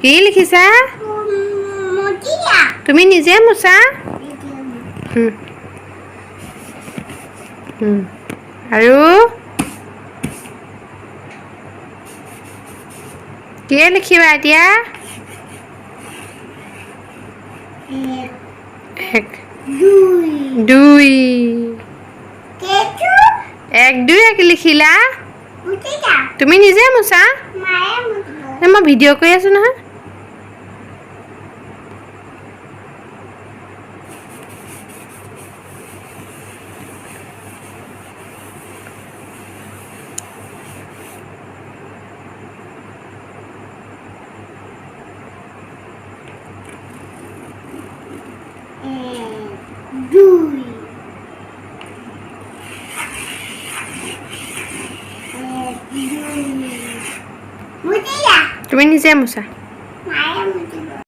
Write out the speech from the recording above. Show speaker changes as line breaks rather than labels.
কি লিখিছা? তুমি নিজে মোচা? আৰু কি লিখিবা এতিয়া? এক দুই এক দুই এক লিখিলা? তুমি নিজে মোচা? মই ভিডিঅ' কৰি আছো নহয়। তুমি নিজে মোচা?